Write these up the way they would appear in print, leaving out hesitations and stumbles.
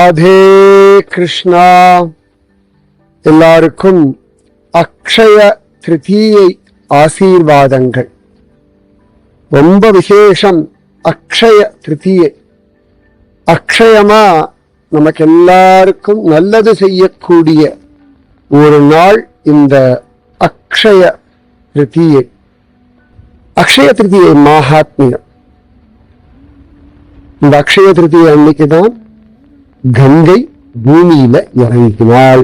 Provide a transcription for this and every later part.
ராதே கிருஷ்ணா. எல்லாருக்கும் அக்ஷய திருதியை ஆசீர்வாதங்கள். ரொம்ப விசேஷம் அக்ஷய திருதியை. அக்ஷயமா நமக்கு எல்லாருக்கும் நல்லது செய்யக்கூடிய ஒரு நாள் இந்த அக்ஷய திருதியை. அக்ஷய திருதியை மகாத்மியம். இந்த அக்ஷய திருதியை அன்னைக்குதான் கங்கை பூமியில இறங்கினாள்.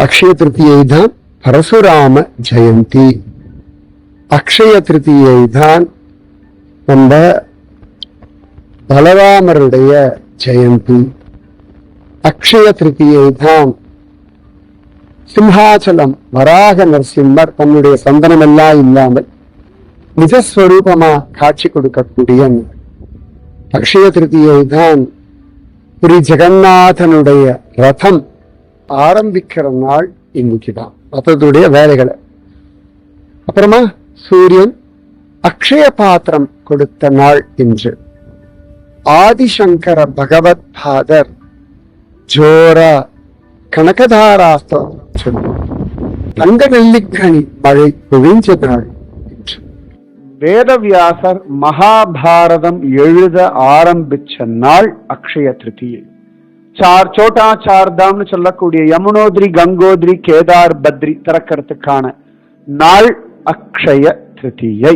அக்ஷய திருதியை தான் பரசுராம ஜெயந்தி. அக்ஷய திருதியை தான் நம்ம பலராமருடைய ஜெயந்தி. அக்ஷய திருதியை தான் சிம்ஹாச்சலம் வராக நரசிம்மர் தன்னுடைய சந்தனம் எல்லாம் இல்லாமல் நிஜஸ்வரூபமா காட்சி கொடுக்கக்கூடிய அக்ஷய திருதியை தான் ஸ்ரீ ஜெகநாதனுடைய ரதம் ஆரம்பிக்கிற நாள் இன்னைக்குதான். ரதத்துடைய வேலைகளை அப்புறமா சூரியன் அக்ஷய பாத்திரம் கொடுத்த நாள் இன்று. ஆதிசங்கர பகவத் பாதர் ஜோரா கனகதாராஸ்தம் தங்க நெல்லிக்கனி மழை பொழிஞ்ச நாள் இன்று. வேதவியாசர் மகாபாரதம் எழுத ஆரம்பிச்ச நாள் அக்ஷய திருதியை. சார் சோட்டா சார் தாம்னு சொல்லக்கூடிய யமுனோத்ரி கங்கோத்ரி கேதார் பத்ரி திறக்கிறதுக்கான நாள் அக்ஷய திருதியை.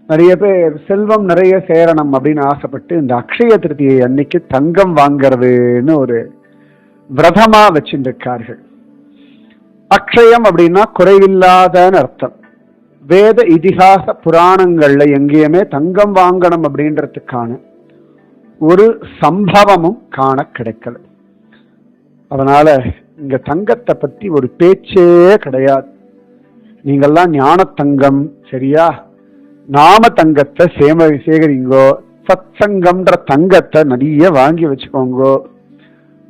நிறைய பேர் செல்வம் நிறைய சேரணும் அப்படின்னு ஆசைப்பட்டு இந்த அக்ஷய திருதியை அன்னைக்கு தங்கம் வாங்கிறதுன்னு ஒரு விரதமா வச்சுட்டு இருக்கார்கள். அக்ஷயம் அப்படின்னா குறைவில்லாதன்னு அர்த்தம். வேத இதிகாச புராணங்கள்ல எங்கேயுமே தங்கம் வாங்கணும் அப்படின்றதுக்கான ஒரு சம்பவமும் காண கிடைக்கல. அதனால இங்க தங்கத்தை பத்தி ஒரு பேச்சே கிடையாது. நீங்கெல்லாம் ஞான தங்கம் சரியா, நாம தங்கத்தை சேகரிங்கோ, சத் சங்கம்ன்ற தங்கத்தை நிறைய வாங்கி வச்சுக்கோங்கோ,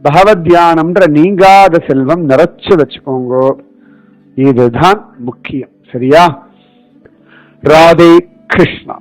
பகவத் தியானம்ன்ற நீங்காத செல்வம் நிறைச்சு வச்சுக்கோங்கோ. இதுதான் முக்கியம் சரியா. ராதே கிருஷ்ணா.